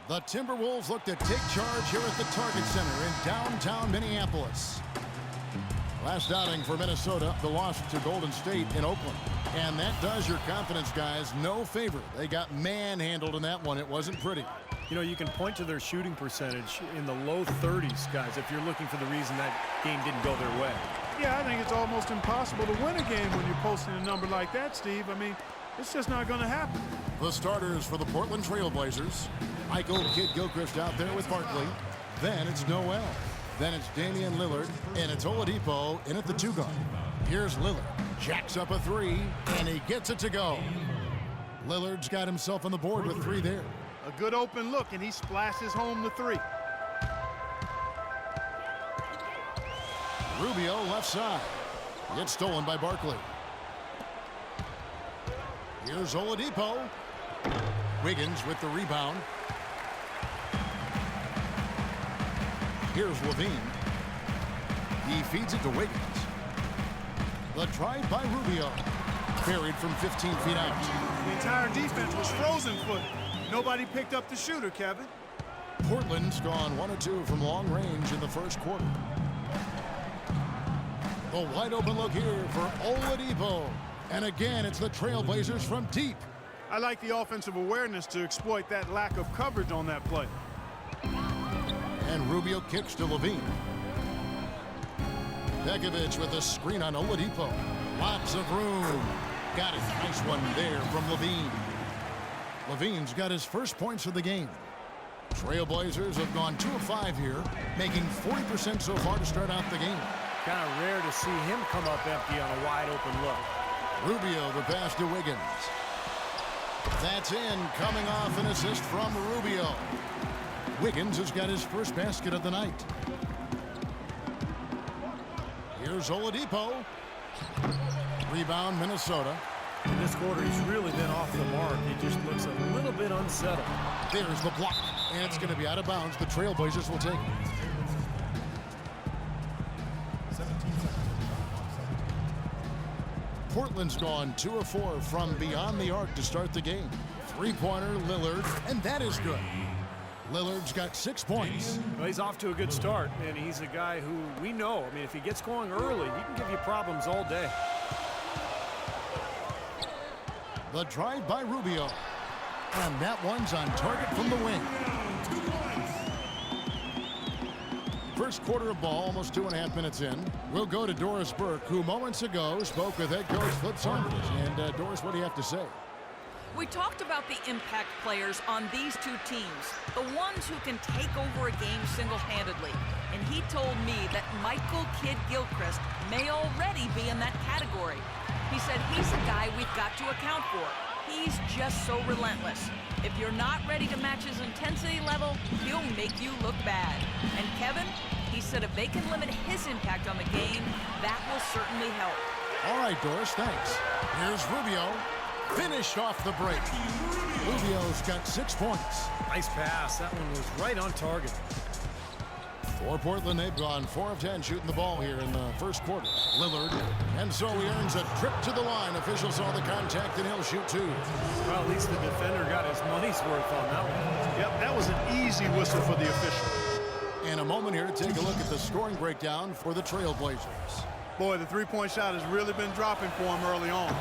The Timberwolves look to take charge here at the Target Center in downtown Minneapolis. Last outing for Minnesota, the loss to Golden State in Oakland. And that does your confidence guys no favor. They got manhandled in that one. It wasn't pretty. You know, you can point to their shooting percentage in the low 30s, guys, if you're looking for the reason that game didn't go their way. Yeah, I think it's almost impossible to win a game when you're posting a number like that, Steve. I mean, it's just not going to happen. The starters for the Portland Trailblazers. Michael Kidd-Gilchrist out there with Barkley. Then it's Noel. Then it's Damian Lillard. And it's Oladipo in at the 2-guard. Here's Lillard. Jacks up a 3, and he gets it to go. Lillard's got himself on the board with 3 there. A good open look, and he splashes home the 3. Rubio left side. Gets stolen by Barkley. Here's Oladipo. Wiggins with the rebound. Here's Levine. He feeds it to Wiggins. The drive by Rubio. Buried from 15 feet out. The entire defense was frozen-footed. Nobody picked up the shooter, Kevin. Portland's gone 1 of 2 from long range in the first quarter. A wide open look here for Oladipo. And again, it's the Trailblazers from deep. I like the offensive awareness to exploit that lack of coverage on that play. And Rubio kicks to Levine. Begovic with a screen on Oladipo. Lots of room. Got it. Nice one there from Levine. Levine's got his first points of the game. Trailblazers have gone 2 of 5 here, making 40% so far to start out the game. Kind of rare to see him come up empty on a wide open look. Rubio the pass to Wiggins. That's in, coming off an assist from Rubio. Wiggins has got his first basket of the night. Here's Oladipo. Rebound, Minnesota. In this quarter, he's really been off the mark. He just looks a little bit unsettled. There's the block, and it's going to be out of bounds. The Trailblazers will take it. Portland's gone 2 of 4 from beyond the arc to start the game. 3-pointer, Lillard, and that is good. Lillard's got 6 points. Well, he's off to a good start, and he's a guy who we know. I mean, if he gets going early, he can give you problems all day. The drive by Rubio. And that one's on target from the wing. First quarter of ball, almost 2.5 minutes in. We'll go to Doris Burke, who moments ago spoke with head coach Flip Saunders. And Doris, what do you have to say? We talked about the impact players on these 2 teams, the ones who can take over a game single-handedly. And he told me that Michael Kidd-Gilchrist may already be in that category. He said he's a guy we've got to account for. He's just so relentless. If you're not ready to match his intensity level, he'll make you look bad. And Kevin, he said if they can limit his impact on the game, that will certainly help. All right, Doris, thanks. Here's Rubio. Finished off the break. Rubio's got 6 points. Nice pass. That one was right on target. For Portland, they've gone 4 of 10 shooting the ball here in the first quarter. Lillard, and so he earns a trip to the line. Officials saw the contact, and he'll shoot 2. Well, at least the defender got his money's worth on that one. Yep, that was an easy whistle for the official. In a moment here to take a look at the scoring breakdown for the Trailblazers. Boy, the 3-point shot has really been dropping for him early on.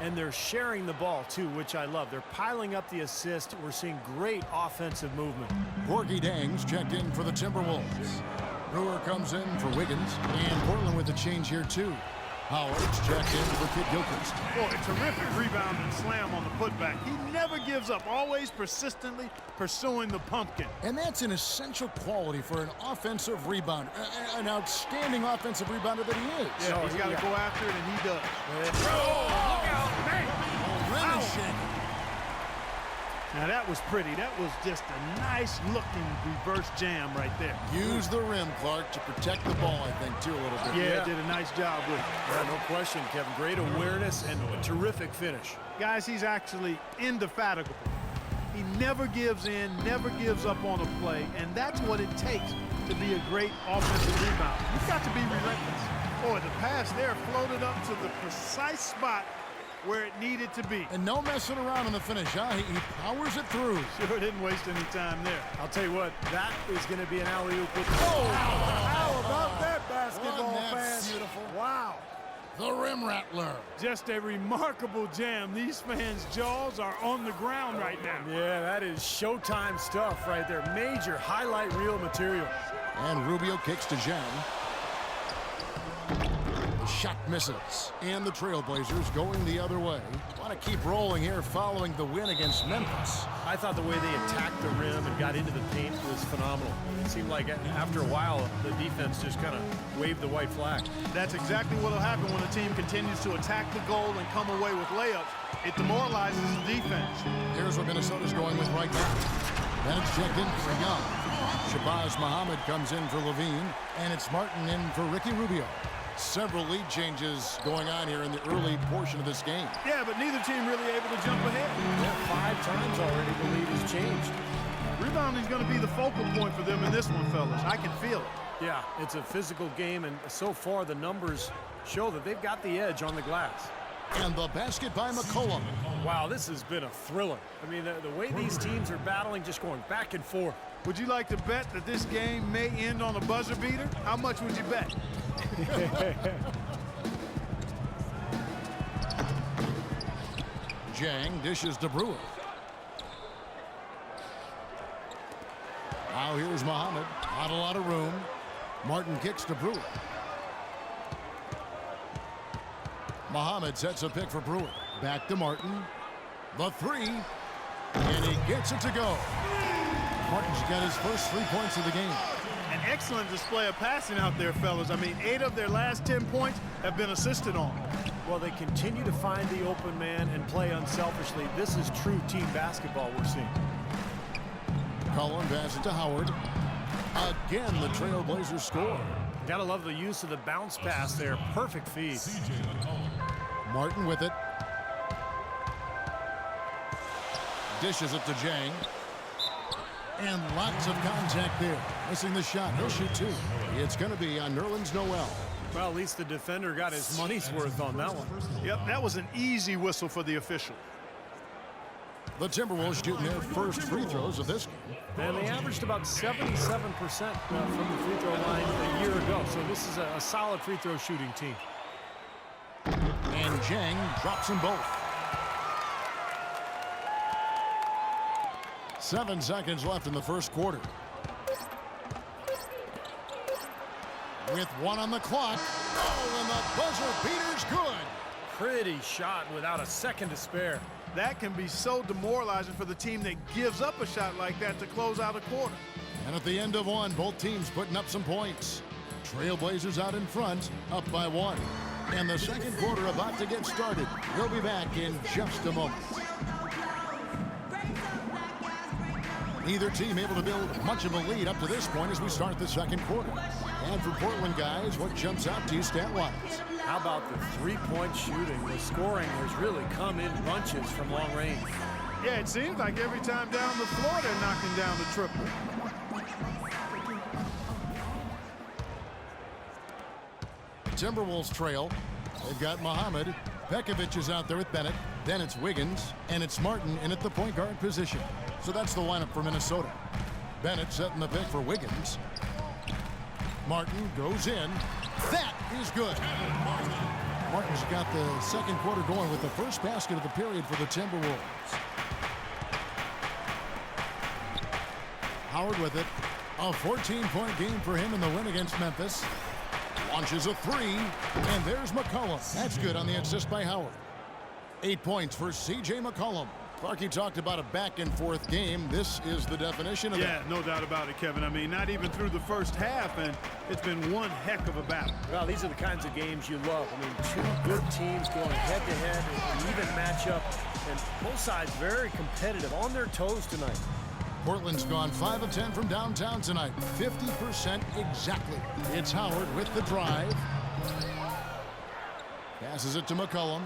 And they're sharing the ball, too, which I love. They're piling up the assist. We're seeing great offensive movement. Gorgie Dangs checked in for the Timberwolves. Brewer comes in for Wiggins. And Portland with a change here, too. Howard's checked in for Kidd-Gilchrist. Boy, a terrific rebound and slam on the putback. He never gives up, always persistently pursuing the pumpkin. And that's an essential quality for an offensive rebounder. An outstanding offensive rebounder that he is. Yeah, he's got to go after it, and he does. Oh, look out! Man! Really shaking. Now that was pretty. That was just a nice-looking reverse jam right there. Use the rim, Clark, to protect the ball, I think, too, a little bit. Yeah, did a nice job with it. Yeah, no question, Kevin. Great awareness and a terrific finish. Guys, he's actually indefatigable. He never gives in, never gives up on a play, and that's what it takes to be a great offensive rebounder. You've got to be relentless. Boy, the pass there floated up to the precise spot where it needed to be. And no messing around in the finish, huh? He powers it through. Sure didn't waste any time there. I'll tell you what, that is going to be an alley-oop. Oh, how about that, basketball Wasn't that fans? beautiful? Wow. The rim rattler. Just a remarkable jam. These fans' jaws are on the ground right now. Yeah, that is Showtime stuff right there. Major highlight reel material. And Rubio kicks to Zhang. The shot misses. And the Trailblazers going the other way. Want to keep rolling here following the win against Memphis. I thought the way they attacked the rim and got into the paint was phenomenal. It seemed like after a while, the defense just kind of waved the white flag. That's exactly what will happen when a team continues to attack the goal and come away with layups. It demoralizes the defense. Here's what Minnesota's going with right now. Then it's checked in for Young. Shabazz Muhammad comes in for Levine, and it's Martin in for Ricky Rubio. Several lead changes going on here in the early portion of this game. Yeah, but neither team really able to jump ahead. Yeah, 5 times already the lead has changed. Rebounding is going to be the focal point for them in this one, fellas. I can feel it. Yeah, it's a physical game, and so far the numbers show that they've got the edge on the glass. And the basket by McCollum. Wow, this has been a thriller. I mean, the way these teams are battling, just going back and forth. Would you like to bet that this game may end on a buzzer beater? How much would you bet? Zhang dishes to Brewer. Now here's Muhammad. Not a lot of room. Martin kicks to Brewer. Muhammad sets a pick for Brewer. Back to Martin. The three. And he gets it to go. Martin's got his first 3 points of the game. An excellent display of passing out there, fellas. I mean, 8 of their last 10 points have been assisted on. Well, they continue to find the open man and play unselfishly. This is true team basketball we're seeing. Cullen passes to Howard. Again, the Trailblazers score. Gotta love the use of the bounce pass there. Perfect feed. Martin with it. Dishes it to Zhang. And lots of contact there. Missing the shot. He'll shoot 2. It's going to be on Nerlens Noel. Well, at least the defender got his money's worth on that one. Yep, that was an easy whistle for the official. The Timberwolves shooting their first free throws of this game. And they averaged about 77% from the free throw line a year ago. So this is a solid free throw shooting team. And Zhang drops them both. 7 seconds left in the first quarter. With 1 on the clock. Oh, and the buzzer beater's good. Pretty shot without a second to spare. That can be so demoralizing for the team that gives up a shot like that to close out a quarter. And at the end of 1, both teams putting up some points. Trailblazers out in front, up by 1. And the second quarter about to get started. We'll be back in just a moment. Neither team able to build much of a lead up to this point as we start the second quarter. And for Portland guys, what jumps out to you stat-wise? How about the three-point shooting? The scoring has really come in bunches from long range. Yeah, it seems like every time down the floor they're knocking down the triple. Timberwolves trail. They've got Muhammad. Pekovic is out there with Bennett. Then it's Wiggins. And it's Martin in at the point guard position. So that's the lineup for Minnesota. Bennett setting the pick for Wiggins. Martin goes in. That is good. Martin's got the second quarter going with the first basket of the period for the Timberwolves. Howard with it. A 14-point game for him in the win against Memphis. Launches a 3, and there's McCollum. That's good on the assist by Howard. 8 points for C.J. McCollum. Clarkie talked about a back-and-forth game. This is the definition of that. Yeah, no doubt about it, Kevin. I mean, not even through the first half, and it's been one heck of a battle. Well, these are the kinds of games you love. I mean, 2 good teams going head-to-head, an even matchup, and both sides very competitive, on their toes tonight. Portland's gone 5 of 10 from downtown tonight. 50% exactly. It's Howard with the drive. Passes it to McCollum.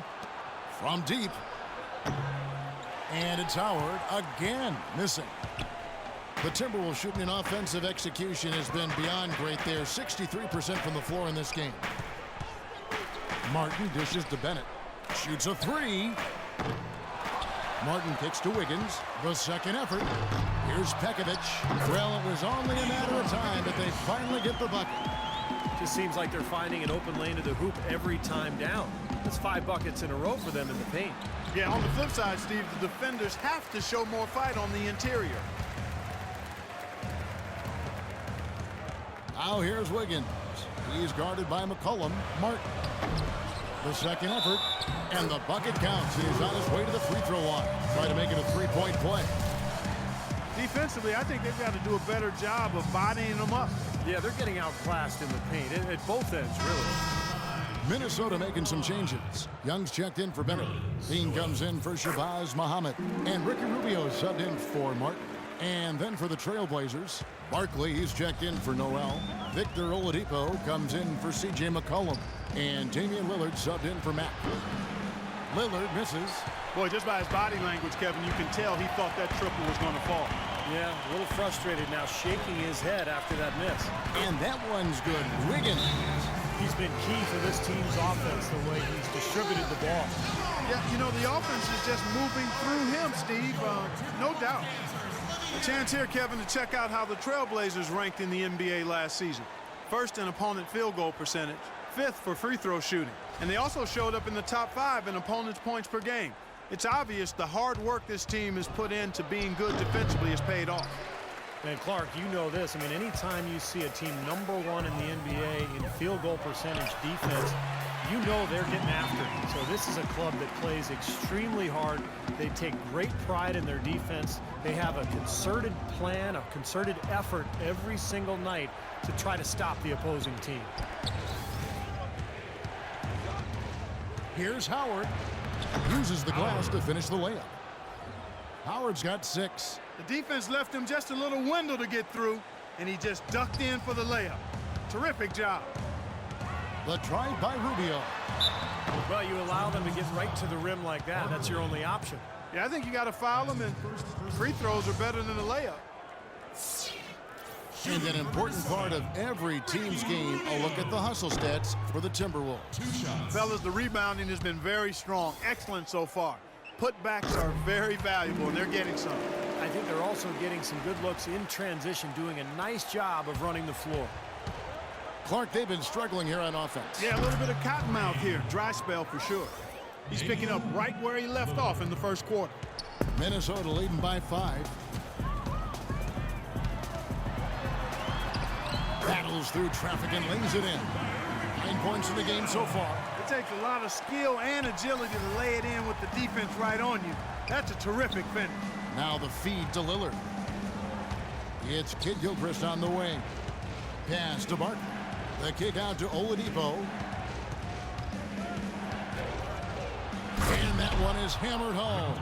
From deep. And it's Howard again missing. The Timberwolves shooting in offensive execution has been beyond great there. 63% from the floor in this game. Martin dishes to Bennett. Shoots a three. Martin kicks to Wiggins. The second effort. Here's Pekovic. Well, it was only a matter of time that they finally get the bucket. Just seems like they're finding an open lane to the hoop every time down. That's 5 buckets in a row for them in the paint. Yeah, on the flip side, Steve, the defenders have to show more fight on the interior. Now here's Wiggins. He's guarded by McCollum. Martin. The second effort. And the bucket counts. He's on his way to the free throw line. Try to make it a three-point play. Defensively, I think they've got to do a better job of bodying them up. Yeah, they're getting outclassed in the paint at both ends, really. Minnesota making some changes. Young's checked in for Bennett. Dean comes in for Shabazz Muhammad. And Ricky Rubio subbed in for Martin. And then for the Trailblazers, Barkley, he's checked in for Noel. Victor Oladipo comes in for C.J. McCollum. And Damian Lillard subbed in for Matt. Lillard misses. Boy, just by his body language, Kevin, you can tell he thought that triple was going to fall. Yeah, a little frustrated now, shaking his head after that miss. And that one's good. Wiggins. He's been key for this team's offense, the way he's distributed the ball. Yeah, you know, the offense is just moving through him, Steve, no doubt. A chance here, Kevin, to check out how the Trailblazers ranked in the NBA last season. First in opponent field goal percentage, 5th for free throw shooting. And they also showed up in the top 5 in opponents' points per game. It's obvious the hard work this team has put into being good defensively has paid off. And Clark, you know this. I mean, anytime you see a team #1 in the NBA in field goal percentage defense, you know they're getting after it. So this is a club that plays extremely hard. They take great pride in their defense. They have a concerted plan, a concerted effort every single night to try to stop the opposing team. Here's Howard. Uses the glass to finish the layup. Howard's got 6. The defense left him just a little window to get through, and he just ducked in for the layup. Terrific job. The try by Rubio. Well, you allow them to get right to the rim like that. That's your only option. Yeah, I think you got to foul them, and free throws are better than a layup. And an important part of every team's game, a look at the hustle stats for the Timberwolves. Fellas, the rebounding has been very strong. Excellent so far. Putbacks are very valuable, and they're getting some. I think they're also getting some good looks in transition, doing a nice job of running the floor. Clark, they've been struggling here on offense. Yeah, a little bit of cottonmouth here. Dry spell for sure. He's picking up right where he left off in the first quarter. Minnesota leading by 5. Battles through traffic and lays it in. 9 points in the game so far. It takes a lot of skill and agility to lay it in with the defense right on you. That's a terrific finish. Now the feed to Lillard. It's Kid Gilchrist on the wing. Pass to Barton. The kick out to Oladipo. And that one is hammered home.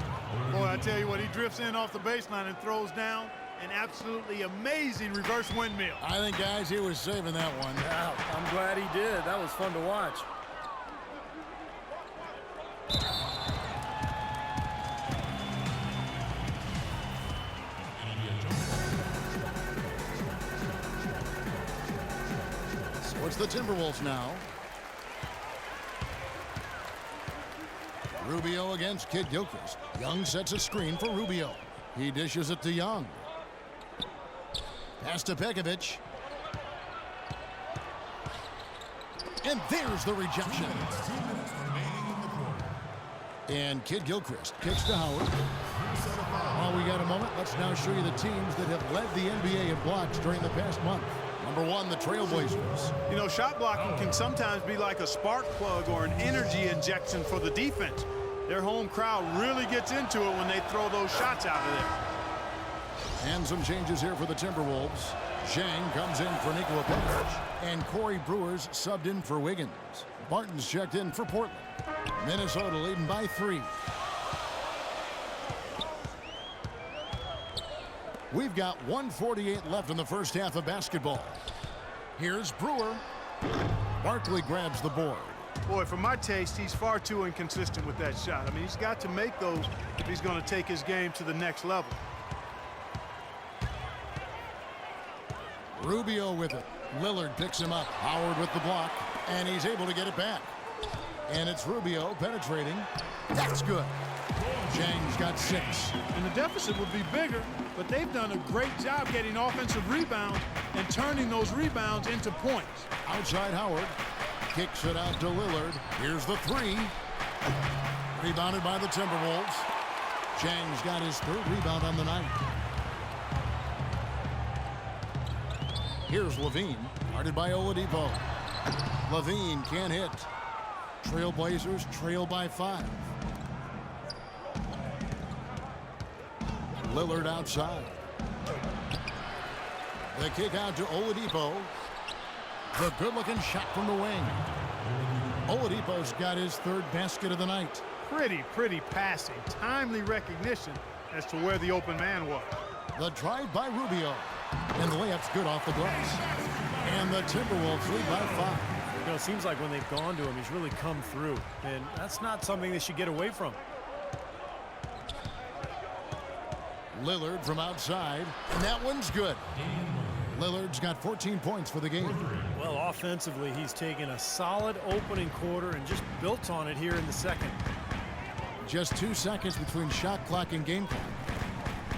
Boy, I tell you what, he drifts in off the baseline and throws down an absolutely amazing reverse windmill. I think, guys, he was saving that one. Yeah, I'm glad he did. That was fun to watch. So it's the Timberwolves now. Rubio against Kid Gilchrist. Young sets a screen for Rubio. He dishes it to Young. Pass to Pekovic. And there's the rejection. And Kid Gilchrist kicks to Howard. While we got a moment, let's now show you the teams that have led the NBA in blocks during the past month. #1, the Trailblazers. You know, shot blocking can sometimes be like a spark plug or an energy injection for the defense. Their home crowd really gets into it when they throw those shots out of there. And some changes here for the Timberwolves. Zhang comes in for Nikola Pekovic. And Corey Brewer's subbed in for Wiggins. Martin's checked in for Portland. Minnesota leading by 3. We've got 1:48 left in the first half of basketball. Here's Brewer. Barkley grabs the board. Boy, for my taste, he's far too inconsistent with that shot. I mean, he's got to make those if he's going to take his game to the next level. Rubio with it. Lillard picks him up. Howard with the block. And he's able to get it back. And it's Rubio penetrating. That's good. Chang's got 6. And the deficit would be bigger, but they've done a great job getting offensive rebounds and turning those rebounds into points. Outside Howard. Kicks it out to Lillard. Here's the 3. Rebounded by the Timberwolves. Chang's got his 3rd rebound on the night. Here's Levine. Guarded by Oladipo. Levine can't hit. Trailblazers trail by 5. Lillard outside. The kick out to Oladipo. The good-looking shot from the wing. Oladipo's got his 3rd basket of the night. Pretty passing. Timely recognition as to where the open man was. The drive by Rubio. And the layup's good off the glass. And the Timberwolves lead by 5. You know, it seems like when they've gone to him, he's really come through. And that's not something they should get away from. Lillard from outside. And that one's good. Lillard's got 14 points for the game. Well, offensively, he's taken a solid opening quarter and just built on it here in the second. Just 2 seconds between shot clock and game clock.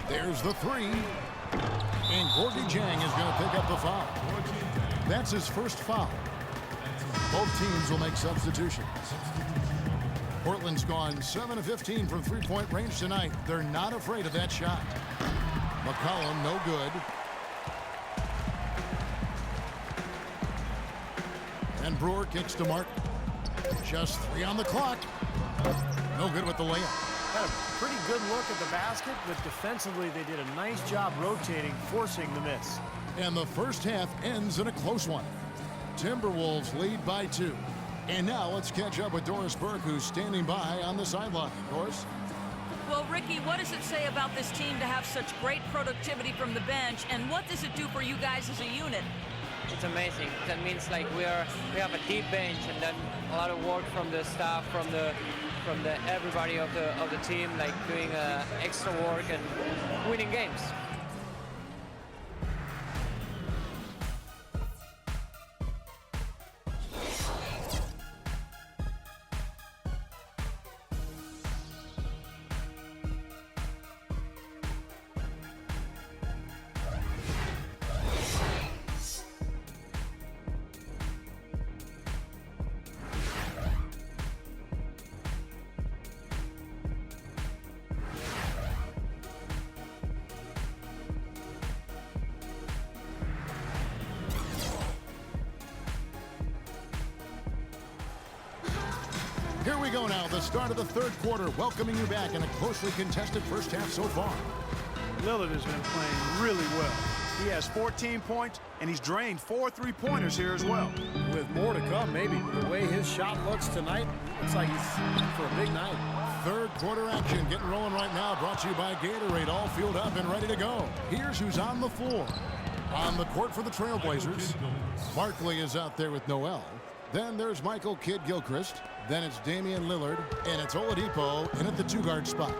There's the 3. And Gorgie Jang is going to pick up the foul. That's his 1st foul. Both teams will make substitutions. Portland's gone 7 of 15 from three-point range tonight. They're not afraid of that shot. McCollum, no good. And Brewer kicks to Martin. Just 3 on the clock. No good with the layup. Had a pretty good look at the basket, but defensively they did a nice job rotating, forcing the miss. And the first half ends in a close one. Timberwolves lead by 2. And now let's catch up with Doris Burke, who's standing by on the sideline. Doris? Well, Ricky, what does it say about this team to have such great productivity from the bench, and what does it do for you guys as a unit? It's amazing. That means like we have a deep bench, and then a lot of work from the staff, from the everybody of the team, like doing extra work and winning games. Here we go now, the start of the 3rd quarter, welcoming you back in a closely contested first half so far. Lillard has been playing really well. He has 14 points, and he's drained 4 3-pointers here as well. With more to come, maybe. The way his shot looks tonight, looks like he's in for a big night. 3rd quarter action getting rolling right now, brought to you by Gatorade, all fueled up and ready to go. Here's who's on the floor. On the court for the Trailblazers, Barkley is out there with Noel. Then there's Michael Kidd-Gilchrist. Then it's Damian Lillard, and it's Oladipo in at the 2-guard spot.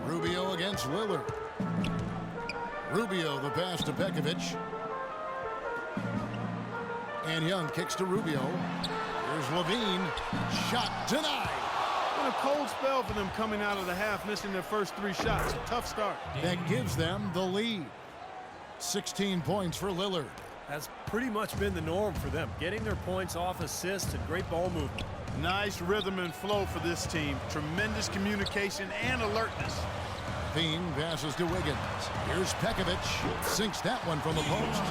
Rubio against Lillard. Rubio the pass to Pekovic. And Young kicks to Rubio. Here's Levine. Shot denied. Been a cold spell for them coming out of the half, missing their first 3 shots. Tough start. That gives them the lead. 16 points for Lillard. That's pretty much been the norm for them, getting their points off assists and great ball movement. Nice rhythm and flow for this team. Tremendous communication and alertness. Bean passes to Wiggins. Here's Pekovic. Sinks that one from the post.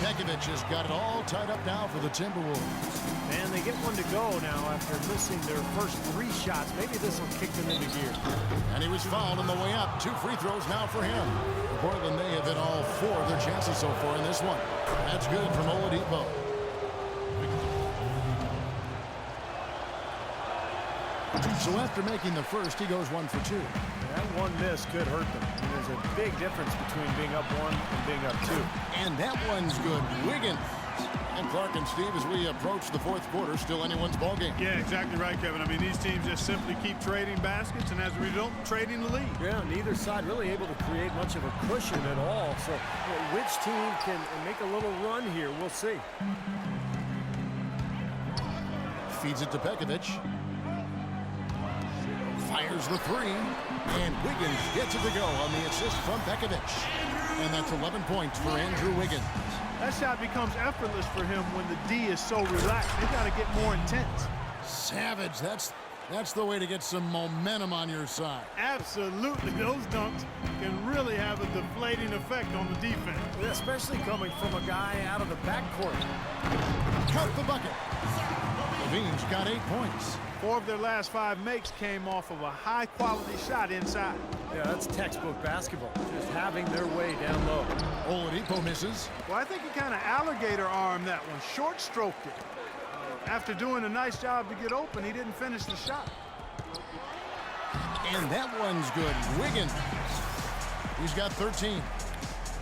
Pekovic has got it all tied up now for the Timberwolves. And they get one to go now after missing their first 3 shots. Maybe this will kick them into gear. And he was fouled on the way up. 2 free throws now for him. Portland may have hit all 4 of their chances so far in this one. That's good from Oladipo. So after making the first, he goes 1 for 2. That one miss could hurt them. And there's a big difference between being up 1 and being up 2. And that one's good. Wiggins. And Clark and Steve, as we approach the 4th quarter, still anyone's ballgame. Yeah, exactly right, Kevin. I mean, these teams just simply keep trading baskets, and as a result, trading the lead. Yeah, neither side really able to create much of a cushion at all. So which team can make a little run here, we'll see. feeds it to Pekovic. Fires the three. And Wiggins gets it to go on the assist from Pekovic. And that's 11 points for Andrew Wiggins. That shot becomes effortless for him when the D is so relaxed. They got to get more intense. Savage. That's the way to get some momentum on your side. Absolutely. Those dunks can really have a deflating effect on the defense. Especially coming from a guy out of the backcourt. Count the bucket. Levine's got 8 points. 4 of their last 5 makes came off of a high-quality shot inside. Yeah, that's textbook basketball. Just having their way down low. Oladipo misses. Well, I think he kind of alligator armed that one, short-stroked it. After doing a nice job to get open, he didn't finish the shot. And that one's good. Wiggins. He's got 13.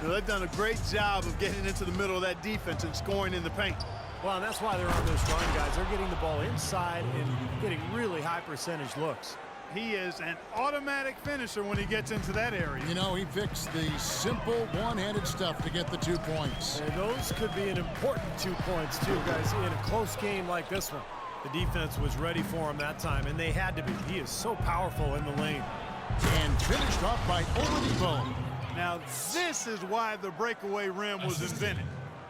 Now, they've done a great job of getting into the middle of that defense and scoring in the paint. Well, and that's why they're on this run, guys. They're getting the ball inside and getting really high percentage looks. He is an automatic finisher when he gets into that area. You know, he picks the simple one-handed stuff to get the 2 points. And those could be an important 2 points, too, guys, in a close game like this one. The defense was ready for him that time, and they had to be. He is so powerful in the lane. And finished off by Oladipo. Now, this is why the breakaway rim was invented.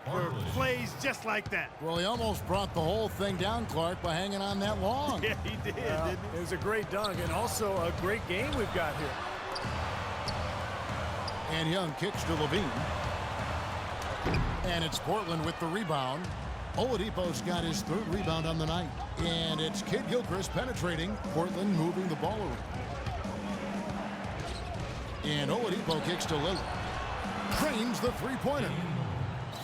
For plays just like that. Well, he almost brought the whole thing down, Clark, by hanging on that long. Yeah, he did, didn't he? It was a great dunk and also a great game we've got here. And Young kicks to Levine. And it's Portland with the rebound. Oladipo's got his 3rd rebound on the night. And it's Kid Gilchrist penetrating. Portland moving the ball around. And Oladipo kicks to Lillard. Trains the three-pointer.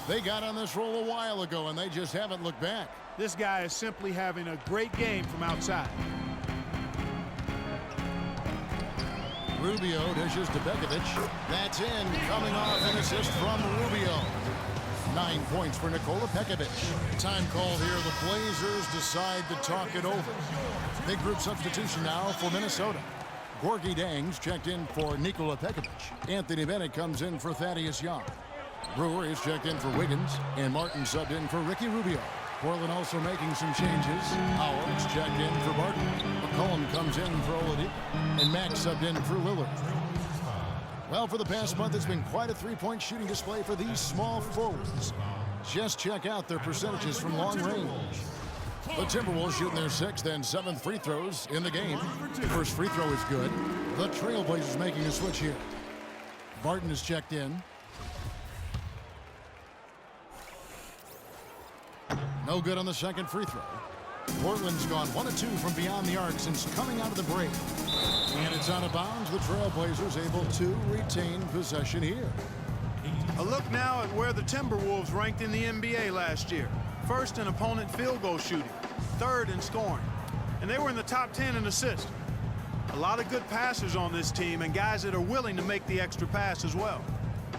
They got on this roll a while ago, and they just haven't looked back. This guy is simply having a great game from outside. Rubio dishes to Pekovic. That's in, coming off an assist from Rubio. 9 points for Nikola Pekovic. Time call here. The Blazers decide to talk it over. Big group substitution now for Minnesota. Gorgie Dangs checked in for Nikola Pekovic. Anthony Bennett comes in for Thaddeus Young. Brewer is checked in for Wiggins, and Martin subbed in for Ricky Rubio. Portland also making some changes. Howard's checked in for Barton. McCollum comes in for Oladipo, and Max subbed in for Lillard. Well, for the past month, it's been quite a three-point shooting display for these small forwards. Just check out their percentages from long range. The Timberwolves shooting their 6th and 7th free throws in the game. The first free throw is good. The Trailblazers making a switch here. Barton is checked in. No good on the second free throw. Portland's gone 1 of 2 from beyond the arc since coming out of the break. And it's out of bounds. The Trailblazers able to retain possession here. A look now at where the Timberwolves ranked in the NBA last year. 1st in opponent field goal shooting, 3rd in scoring. And they were in the top 10 in assists. A lot of good passers on this team and guys that are willing to make the extra pass as well.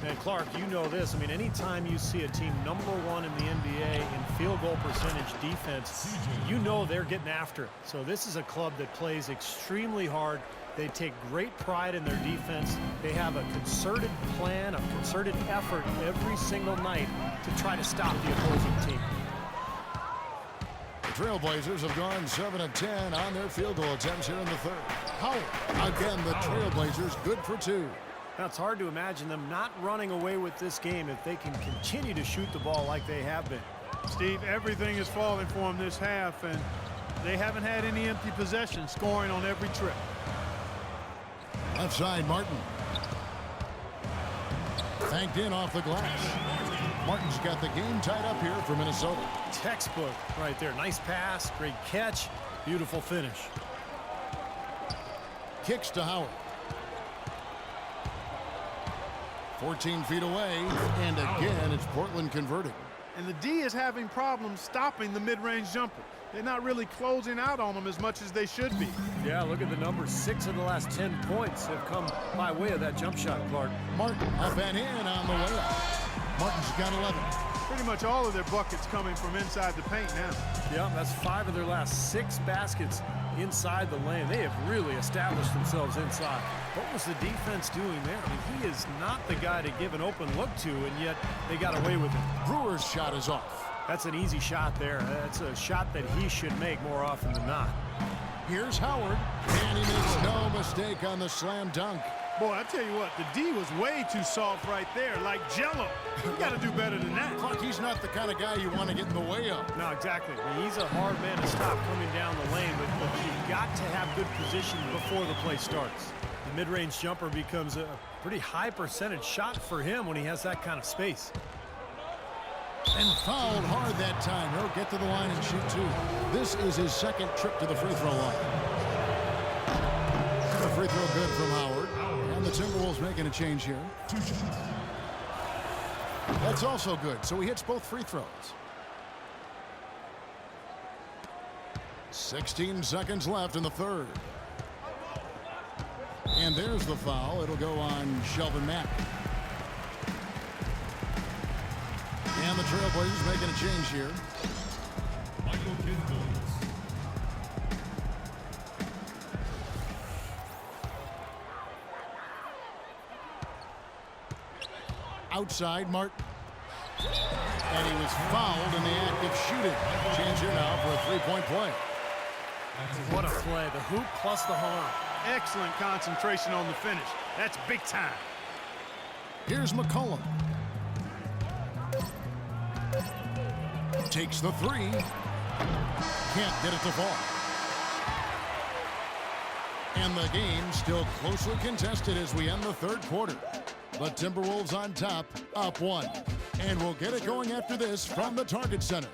And Clark, you know this. I mean, anytime you see a team #1 in the NBA in field goal percentage defense, you know they're getting after it. So this is a club that plays extremely hard. They take great pride in their defense. They have a concerted plan, a concerted effort every single night to try to stop the opposing team. The Trailblazers have gone 7 of 10 on their field goal attempts here in the 3rd. Howard, again, the Trailblazers good for 2. Now, it's hard to imagine them not running away with this game if they can continue to shoot the ball like they have been. Steve, everything is falling for them this half, and they haven't had any empty possession, scoring on every trip. Left side, Martin. Thanked in off the glass. Martin's got the game tied up here for Minnesota. Textbook right there. Nice pass, great catch, beautiful finish. Kicks to Howard. 14 feet away, and again, it's Portland converting. And the D is having problems stopping the mid-range jumper. They're not really closing out on them as much as they should be. Yeah, look at the numbers. 6 of the last 10 points have come by way of that jump shot, Clark. Martin up and in on the way up. Martin's got 11. Pretty much all of their buckets coming from inside the paint now. Yeah, that's 5 of their last 6 baskets inside the lane. They have really established themselves inside. What was the defense doing there? I mean, he is not the guy to give an open look to, and yet they got away with it. Brewer's shot is off. That's an easy shot there. That's a shot that he should make more often than not. Here's Howard, and he makes no mistake on the slam dunk. Boy, I tell you what, the D was way too soft right there, like Jell-O. You got to do better than that. Clark, he's not the kind of guy you want to get in the way of. No, exactly. I mean, he's a hard man to stop coming down the lane, but you've got to have good position before the play starts. The mid-range jumper becomes a pretty high percentage shot for him when he has that kind of space. And fouled hard that time. He'll get to the line and shoot two. This is his second trip to the free throw line. The free throw good from Howard. And the Timberwolves making a change here. That's also good. So he hits both free throws. 16 seconds left in the third. And there's the foul. It'll go on Shelvin Mack. And the Trailblazers making a change here. Outside, Martin. And he was fouled in the act of shooting. Change here now for a three-point play. What a play. The hoop plus the harm. Excellent concentration on the finish. That's big time. Here's McCollum. Takes the three. Can't get it to fall. And the game still closely contested as we end the third quarter. The Timberwolves on top, up one. And we'll get it going after this from the Target Center.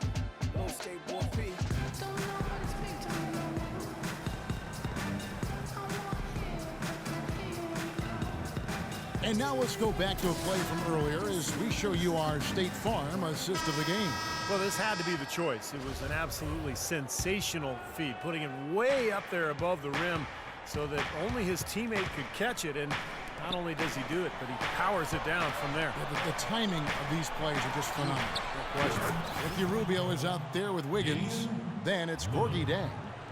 And now let's go back to a play from earlier as we show you our State Farm assist of the game. Well, this had to be the choice. It was an absolutely sensational feed, putting it way up there above the rim so that only his teammate could catch it. And not only does he do it, but he powers it down from there. Yeah, the timing of these plays are just phenomenal. No question. Ricky Rubio is out there with Wiggins. Then it's Gorgie Dang.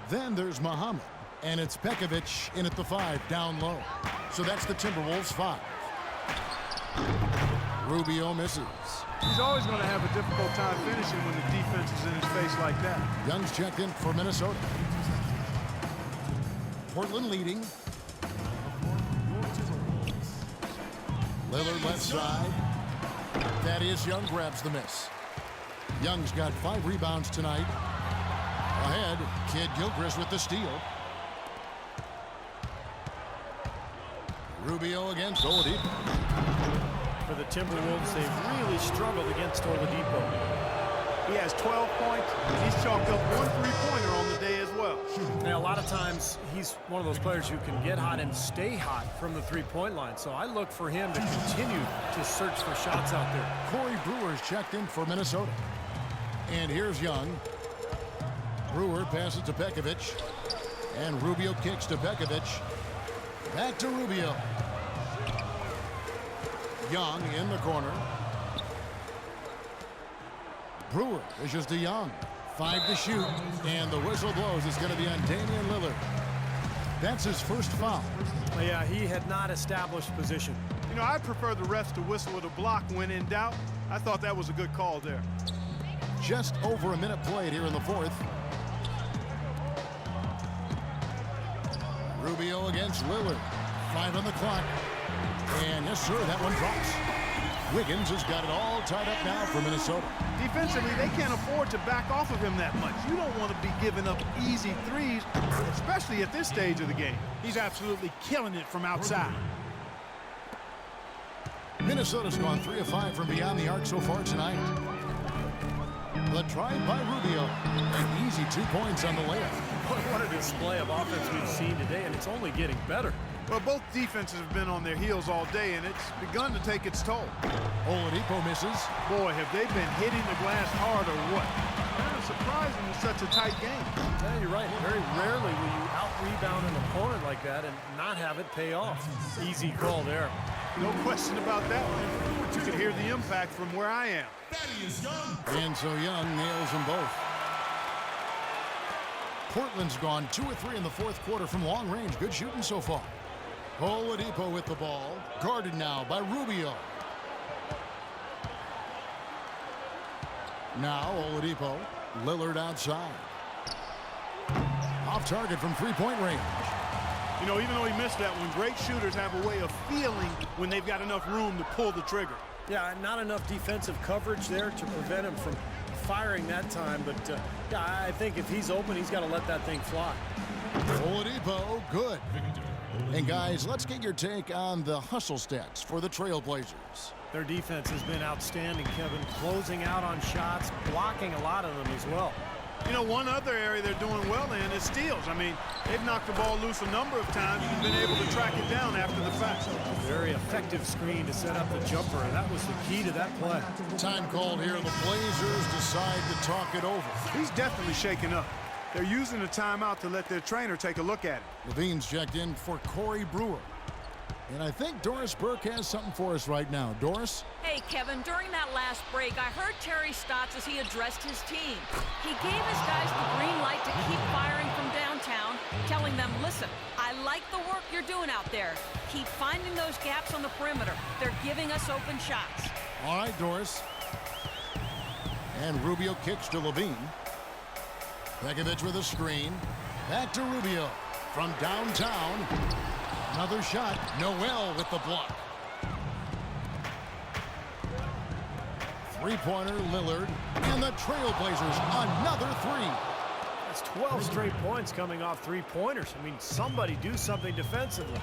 Then there's Muhammad. And it's Pekovic in at the 5, down low. So that's the Timberwolves 5. Rubio misses. He's always going to have a difficult time finishing when the defense is in his face like that. Young's checked in for Minnesota. Portland leading. Lillard left side. Thaddeus Young grabs the miss. Young's got 5 rebounds tonight. Ahead, Kid Gilchrist with the steal. Rubio against Oladipo. For the Timberwolves, they've really struggled against Oladipo. He has 12 points. He's chalked up 1 3-pointer on the day as well. Now, a lot of times, he's one of those players who can get hot and stay hot from the three-point line. So I look for him to continue to search for shots out there. Corey Brewer's checked in for Minnesota. And here's Young. Brewer passes to Pekovic. And Rubio kicks to Pekovic. Back to Rubio. Young in the corner. Brewer dishes to Young. 5 to shoot. And the whistle blows. It's going to be on Damian Lillard. That's his first foul. Yeah, he had not established position. You know, I prefer the refs to whistle at a block when in doubt. I thought that was a good call there. Just over a minute played here in the fourth. Rubio against Lillard. 5 on the clock. And yes, sir, that one drops. Wiggins has got it all tied up now for Minnesota. Defensively, they can't afford to back off of him that much. You don't want to be giving up easy threes, especially at this stage of the game. He's absolutely killing it from outside. Minnesota's gone 3 of 5 from beyond the arc so far tonight. The try by Rubio. An easy 2 points on the layup. What a display of offense we've seen today, and it's only getting better. Well, both defenses have been on their heels all day, and it's begun to take its toll. Oladipo misses. Boy, have they been hitting the glass hard or what? Kind of surprising in such a tight game. Yeah, you're right. Very rarely will you out-rebound an opponent like that and not have it pay off. Easy call there. No question about that one. You can hear the impact from where I am. And so Young nails them both. Portland's gone 2 of 3 in the fourth quarter from long range. Good shooting so far. Oladipo with the ball. Guarded now by Rubio. Now Oladipo. Lillard outside. Off target from three-point range. You know, even though he missed that one, great shooters have a way of feeling when they've got enough room to pull the trigger. Yeah, not enough defensive coverage there to prevent him from firing that time. But, yeah, I think if he's open, he's got to let that thing fly. Oladipo, good. And, guys, let's get your take on the hustle stats for the Trailblazers. Their defense has been outstanding, Kevin, closing out on shots, blocking a lot of them as well. You know, one other area they're doing well in is steals. I mean, they've knocked the ball loose a number of times and been able to track it down after the fact. Very effective screen to set up the jumper, and that was the key to that play. Time called here. The Blazers decide to talk it over. He's definitely shaken up. They're using the timeout to let their trainer take a look at it. Levine's checked in for Corey Brewer. And I think Doris Burke has something for us right now. Doris? Hey, Kevin, during that last break, I heard Terry Stotts as he addressed his team. He gave his guys the green light to keep firing from downtown, telling them, listen, I like the work you're doing out there. Keep finding those gaps on the perimeter. They're giving us open shots. All right, Doris. And Rubio kicks to Levine. Begovic with a screen. Back to Rubio from downtown. Another shot. Noel with the block. Three-pointer, Lillard. And the Trailblazers, another three. That's 12 straight points coming off three-pointers. I mean, somebody do something defensively.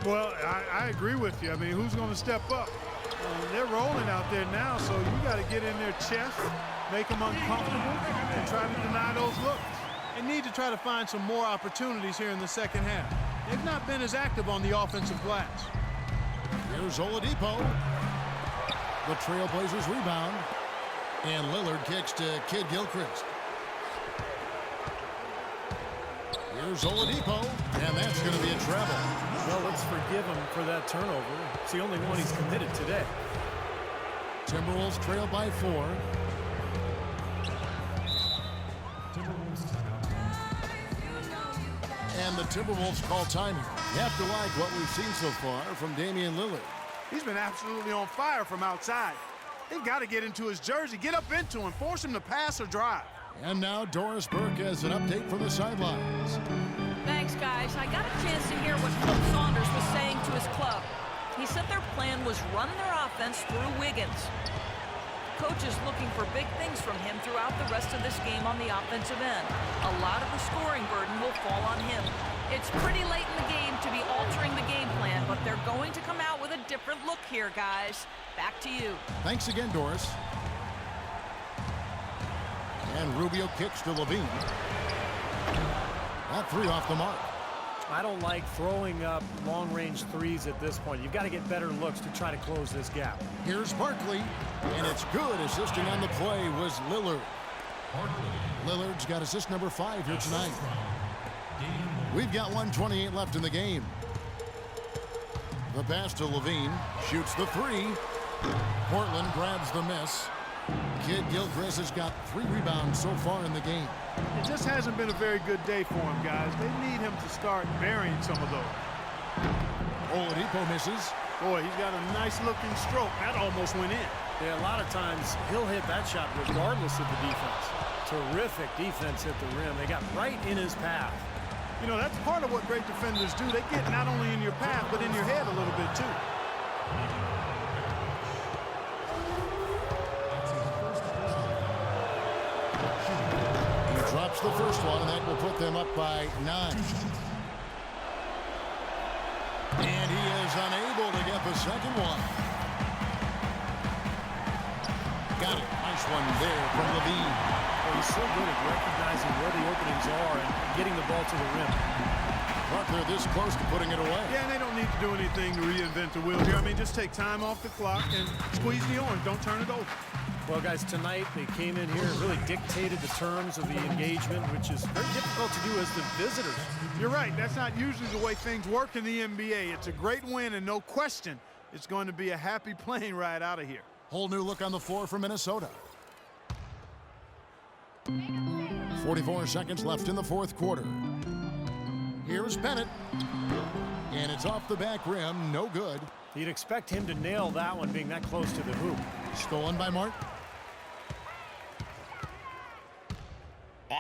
Well, I agree with you. I mean, who's going to step up? They're rolling out there now, so you got to get in their chest, make them uncomfortable, and try to deny those looks. They need to try to find some more opportunities here in the second half. They've not been as active on the offensive glass. Here's Oladipo. The Trailblazers rebound. And Lillard kicks to Kid Gilchrist. Here's Oladipo. And that's going to be a travel. Well, let's forgive him for that turnover. It's the only one he's committed today. Timberwolves trail by 4. And the Timberwolves call time here. You have to like what we've seen so far from Damian Lillard. He's been absolutely on fire from outside. They've got to get into his jersey, get up into him, force him to pass or drive. And now Doris Burke has an update from the sidelines. Thanks, guys. I got a chance to hear what Flip Saunders was saying to his club. He said their plan was run their offense through Wiggins. Coach is looking for big things from him throughout the rest of this game on the offensive end. A lot of the scoring burden will fall on him. It's pretty late in the game to be altering the game plan, but they're going to come out with a different look here, guys. Back to you. Thanks again, Doris. And Rubio kicks to Levine. That three off the mark. I don't like throwing up long-range threes at this point. You've got to get better looks to try to close this gap. Here's Barkley, and it's good. Assisting on the play was Lillard. Lillard's got assist number 5 here tonight. We've got 1:28 left in the game. The pass to Levine, shoots the three. Portland grabs the miss. Kid Gilchrist has got 3 rebounds so far in the game. It just hasn't been a very good day for him, guys. They need him to start burying some of those. Oladipo misses. Boy, he's got a nice-looking stroke. That almost went in. Yeah, a lot of times he'll hit that shot regardless of the defense. Terrific defense at the rim. They got right in his path. You know, that's part of what great defenders do. They get not only in your path, but in your head a little bit, too. Drops the first one, and that will put them up by 9. And he is unable to get the second one. Got it. Nice one there from Levine. Well, he's so good at recognizing where the openings are and getting the ball to the rim. But they're this close to putting it away. Yeah, and they don't need to do anything to reinvent the wheel here. I mean, just take time off the clock and squeeze the orange. Don't turn it over. Well, guys, tonight they came in here and really dictated the terms of the engagement, which is very difficult to do as the visitors. You're right. That's not usually the way things work in the NBA. It's a great win, and no question, it's going to be a happy plane ride out of here. Whole new look on the floor for Minnesota. 44 seconds left in the fourth quarter. Here's Bennett. And it's off the back rim. No good. You'd expect him to nail that one being that close to the hoop. Stolen by Martin.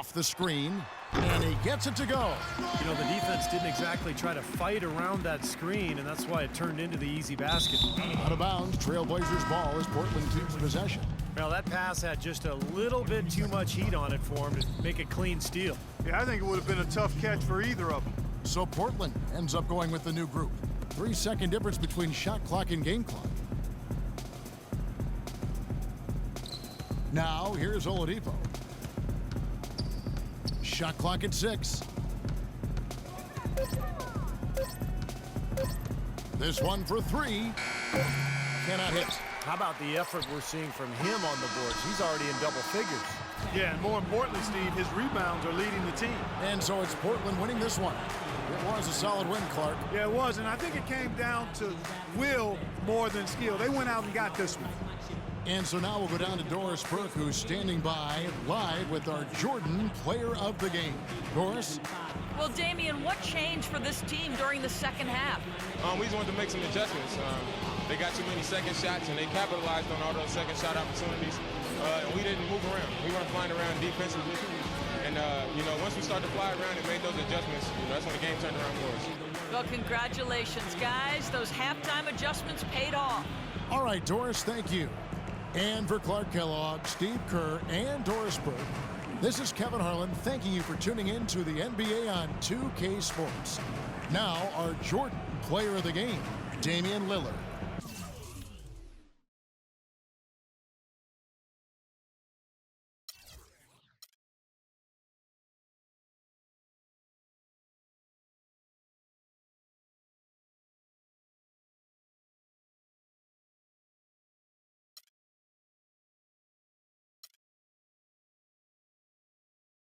Off the screen, and he gets it to go. You know, the defense didn't exactly try to fight around that screen, and that's why it turned into the easy basket. Out of bounds, Trailblazers ball as Portland keeps possession. Well, that pass had just a little bit too much heat on it for him to make a clean steal. Yeah, I think it would have been a tough catch for either of them. So Portland ends up going with the new group. 3-second difference between shot clock and game clock. Now, here's Oladipo. Shot clock at 6. This one for 3. Cannot hit. How about the effort we're seeing from him on the boards? He's already in double figures. Yeah, and more importantly, Steve, his rebounds are leading the team. And so it's Portland winning this one. It was a solid win, Clark. Yeah, it was, and I think it came down to will more than skill. They went out and got this one. And so now we'll go down to Doris Burke, who's standing by live with our Jordan Player of the Game. Doris? Well, Damian, what changed for this team during the second half? We just wanted to make some adjustments. They got too many second shots, and they capitalized on all those second shot opportunities. And we didn't move around. We weren't flying around defensively. And, you know, once we started to fly around and made those adjustments, you know, that's when the game turned around for us. Well, congratulations, guys. Those halftime adjustments paid off. All right, Doris, thank you. And for Clark Kellogg, Steve Kerr, and Doris Burke, this is Kevin Harlan thanking you for tuning in to the NBA on 2K Sports. Now, our Jordan Player of the Game, Damian Lillard.